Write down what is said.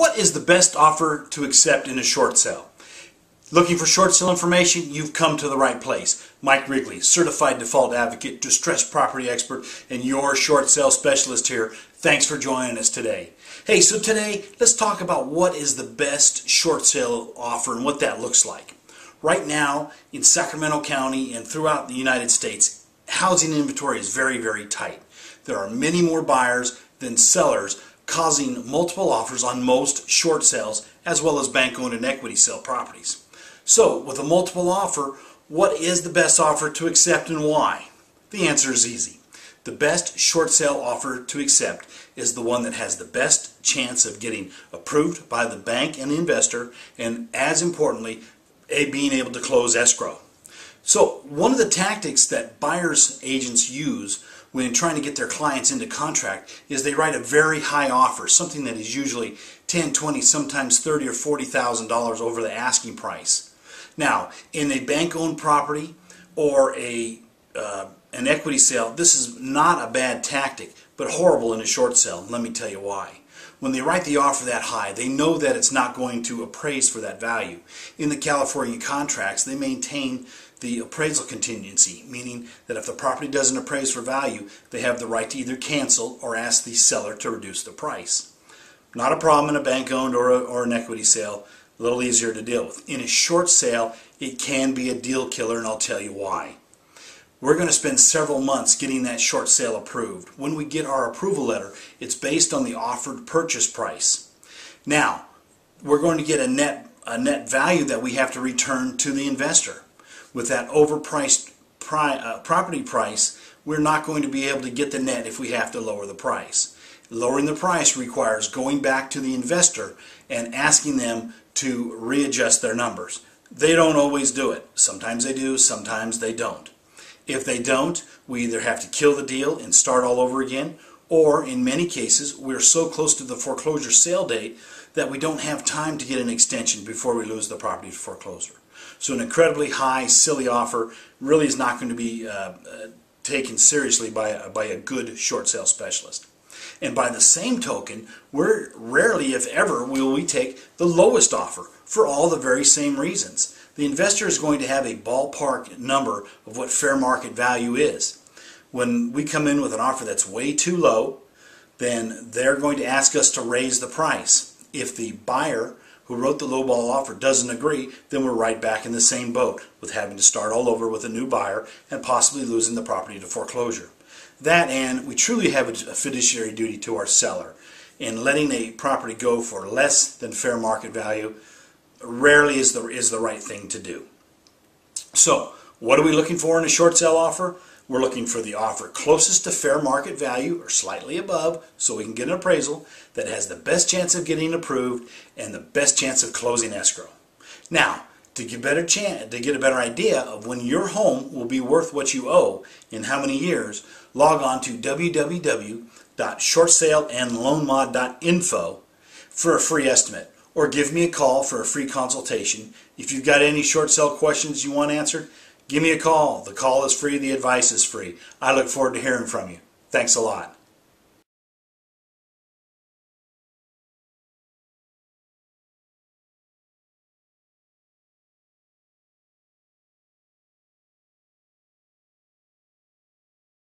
What is the best offer to accept in a short sale? Looking for short sale information? You've come to the right place. Mike Rigley, Certified Default Advocate, distressed property expert, and your short sale specialist here. Thanks for joining us today. Hey, so today let's talk about what is the best short sale offer and what that looks like. Right now in Sacramento County and throughout the United States, housing inventory is very, very tight. There are many more buyers than sellers, causing multiple offers on most short sales as well as bank-owned and equity sale properties. So with a multiple offer, what is the best offer to accept and why? The answer is easy. The best short sale offer to accept is the one that has the best chance of getting approved by the bank and the investor, and as importantly, being able to close escrow. So one of the tactics that buyers agents use when trying to get their clients into contract is they write a very high offer, something that is usually $10, $20, sometimes $30,000 or $40,000 over the asking price. Now, in a bank-owned property or an equity sale, this is not a bad tactic, but horrible in a short sale. Let me tell you why. When they write the offer that high, they know that it's not going to appraise for that value. In the California contracts, they maintain the appraisal contingency, meaning that if the property doesn't appraise for value, they have the right to either cancel or ask the seller to reduce the price. Not a problem in a bank-owned or an equity sale, a little easier to deal with. In a short sale, it can be a deal killer, and I'll tell you why. We're going to spend several months getting that short sale approved. When we get our approval letter, it's based on the offered purchase price. Now, we're going to get a net value that we have to return to the investor. With that overpriced property price, we're not going to be able to get the net if we have to lower the price. Lowering the price requires going back to the investor and asking them to readjust their numbers. They don't always do it. Sometimes they do, sometimes they don't. If they don't, we either have to kill the deal and start all over again, or in many cases, we're so close to the foreclosure sale date that we don't have time to get an extension before we lose the property to foreclosure. So an incredibly high, silly offer really is not going to be taken seriously by a good short sale specialist. And by the same token, we're rarely, if ever, will we take the lowest offer for all the very same reasons. The investor is going to have a ballpark number of what fair market value is. When we come in with an offer that's way too low, then they're going to ask us to raise the price. If the buyer who wrote the lowball offer doesn't agree, then we're right back in the same boat with having to start all over with a new buyer and possibly losing the property to foreclosure. That, and we truly have a fiduciary duty to our seller, and letting a property go for less than fair market value rarely is the right thing to do. So what are we looking for in a short sale offer? We're looking for the offer closest to fair market value or slightly above, so we can get an appraisal that has the best chance of getting approved and the best chance of closing escrow. Now, to get a better idea of when your home will be worth what you owe in how many years, log on to www.shortsaleandloanmod.info for a free estimate, or give me a call for a free consultation. If you've got any short sale questions you want answered, give me a call. The call is free, the advice is free. I look forward to hearing from you. Thanks a lot.